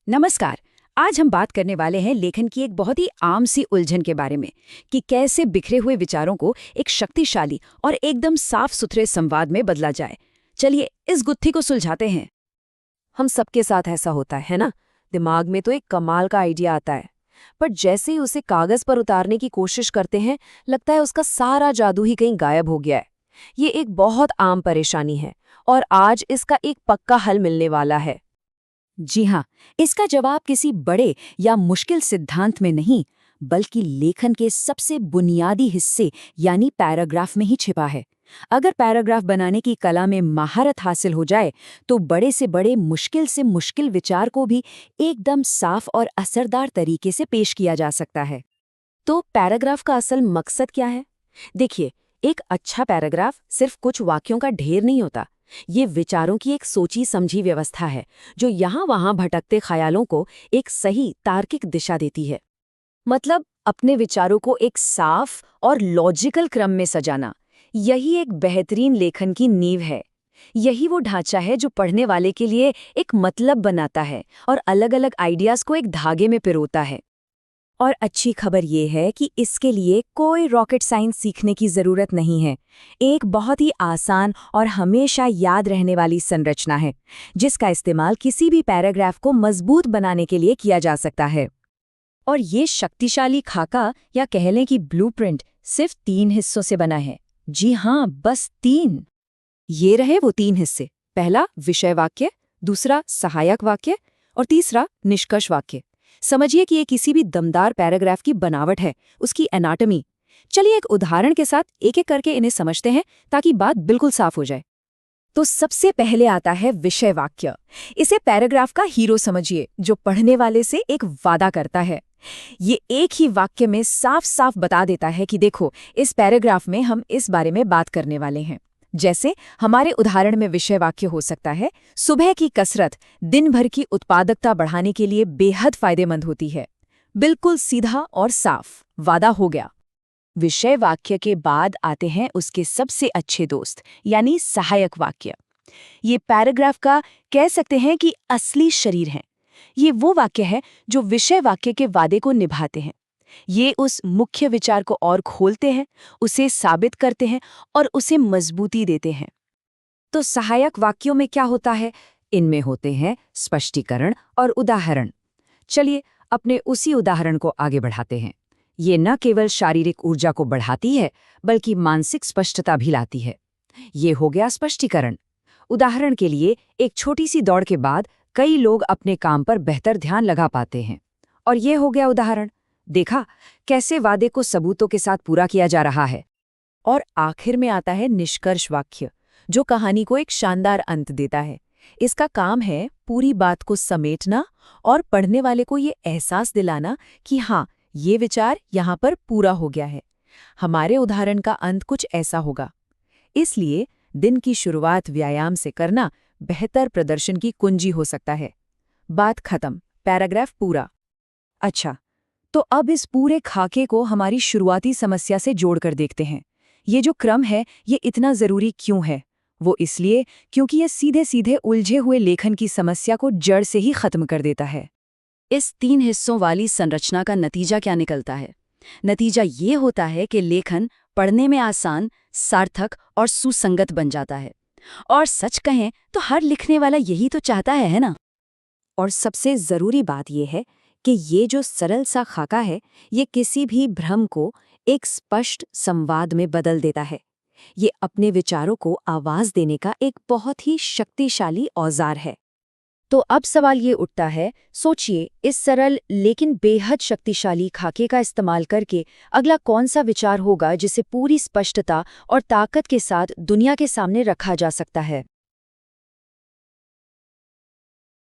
नमस्कार। आज हम बात करने वाले हैं लेखन की एक बहुत ही आम सी उलझन के बारे में कि कैसे बिखरे हुए विचारों को एक शक्तिशाली और एकदम साफ सुथरे संवाद में बदला जाए। चलिए इस गुत्थी को सुलझाते हैं। हम सबके साथ ऐसा होता है ना। दिमाग में तो एक कमाल का आइडिया आता है, पर जैसे ही उसे कागज पर उतारने की कोशिश करते हैं, लगता है उसका सारा जादू ही कहीं गायब हो गया है। ये एक बहुत आम परेशानी है और आज इसका एक पक्का हल मिलने वाला है। जी हाँ, इसका जवाब किसी बड़े या मुश्किल सिद्धांत में नहीं, बल्कि लेखन के सबसे बुनियादी हिस्से यानी पैराग्राफ में ही छिपा है। अगर पैराग्राफ बनाने की कला में महारत हासिल हो जाए, तो बड़े से बड़े मुश्किल से मुश्किल विचार को भी एकदम साफ और असरदार तरीके से पेश किया जा सकता है। तो पैराग्राफ का असल मकसद क्या है? देखिए, एक अच्छा पैराग्राफ सिर्फ कुछ वाक्यों का ढेर नहीं होता। ये विचारों की एक सोची समझी व्यवस्था है जो यहाँ वहाँ भटकते ख्यालों को एक सही तार्किक दिशा देती है। मतलब अपने विचारों को एक साफ और लॉजिकल क्रम में सजाना, यही एक बेहतरीन लेखन की नींव है। यही वो ढांचा है जो पढ़ने वाले के लिए एक मतलब बनाता है और अलग-अलग आइडियाज को एक धागे में पिरोता है। और अच्छी खबर ये है कि इसके लिए कोई रॉकेट साइंस सीखने की जरूरत नहीं है। एक बहुत ही आसान और हमेशा याद रहने वाली संरचना है, जिसका इस्तेमाल किसी भी पैराग्राफ को मजबूत बनाने के लिए किया जा सकता है। और ये शक्तिशाली खाका या कह लें कि ब्लूप्रिंट सिर्फ 3 हिस्सों से बना है। जी हाँ, बस 3। ये रहे वो 3 हिस्से। पहला विषय वाक्य, दूसरा सहायक वाक्य और तीसरा निष्कर्ष वाक्य। समझिए कि ये किसी भी दमदार पैराग्राफ की बनावट है, उसकी एनाटॉमी। चलिए एक उदाहरण के साथ एक एक करके इन्हें समझते हैं ताकि बात बिल्कुल साफ हो जाए। तो सबसे पहले आता है विषय वाक्य। इसे पैराग्राफ का हीरो समझिए, जो पढ़ने वाले से एक वादा करता है। ये एक ही वाक्य में साफ साफ बता देता है कि देखो, इस पैराग्राफ में हम इस बारे में बात करने वाले हैं। जैसे हमारे उदाहरण में विषय वाक्य हो सकता है, सुबह की कसरत दिन भर की उत्पादकता बढ़ाने के लिए बेहद फायदेमंद होती है। बिल्कुल सीधा और साफ वादा हो गया। विषय वाक्य के बाद आते हैं उसके सबसे अच्छे दोस्त यानी सहायक वाक्य। ये पैराग्राफ का कह सकते हैं कि असली शरीर है। ये वो वाक्य है जो विषय वाक्य के वादे को निभाते हैं। ये उस मुख्य विचार को और खोलते हैं, उसे साबित करते हैं और उसे मजबूती देते हैं। तो सहायक वाक्यों में क्या होता है? इनमें होते हैं स्पष्टीकरण और उदाहरण। चलिए अपने उसी उदाहरण को आगे बढ़ाते हैं। ये न केवल शारीरिक ऊर्जा को बढ़ाती है, बल्कि मानसिक स्पष्टता भी लाती है। ये हो गया स्पष्टीकरण। उदाहरण के लिए, एक छोटी सी दौड़ के बाद कई लोग अपने काम पर बेहतर ध्यान लगा पाते हैं। और ये हो गया उदाहरण। देखा कैसे वादे को सबूतों के साथ पूरा किया जा रहा है। और आखिर में आता है निष्कर्ष वाक्य, जो कहानी को एक शानदार अंत देता है। इसका काम है पूरी बात को समेटना और पढ़ने वाले को ये एहसास दिलाना कि हाँ, ये विचार यहाँ पर पूरा हो गया है। हमारे उदाहरण का अंत कुछ ऐसा होगा। इसलिए दिन की शुरुआत व्यायाम से करना बेहतर प्रदर्शन की कुंजी हो सकता है। बात खत्म, पैराग्राफ पूरा। अच्छा, तो अब इस पूरे खाके को हमारी शुरुआती समस्या से जोड़कर देखते हैं। ये जो क्रम है, ये इतना ज़रूरी क्यों है? वो इसलिए क्योंकि ये सीधे सीधे उलझे हुए लेखन की समस्या को जड़ से ही खत्म कर देता है। इस 3 हिस्सों वाली संरचना का नतीजा क्या निकलता है? नतीजा ये होता है कि लेखन पढ़ने में आसान, सार्थक और सुसंगत बन जाता है। और सच कहें तो हर लिखने वाला यही तो चाहता है ना? और सबसे ज़रूरी बात यह है कि ये जो सरल सा खाका है, ये किसी भी भ्रम को एक स्पष्ट संवाद में बदल देता है। ये अपने विचारों को आवाज देने का एक बहुत ही शक्तिशाली औजार है। तो अब सवाल ये उठता है, सोचिए इस सरल लेकिन बेहद शक्तिशाली खाके का इस्तेमाल करके अगला कौन सा विचार होगा जिसे पूरी स्पष्टता और ताकत के साथ दुनिया के सामने रखा जा सकता है।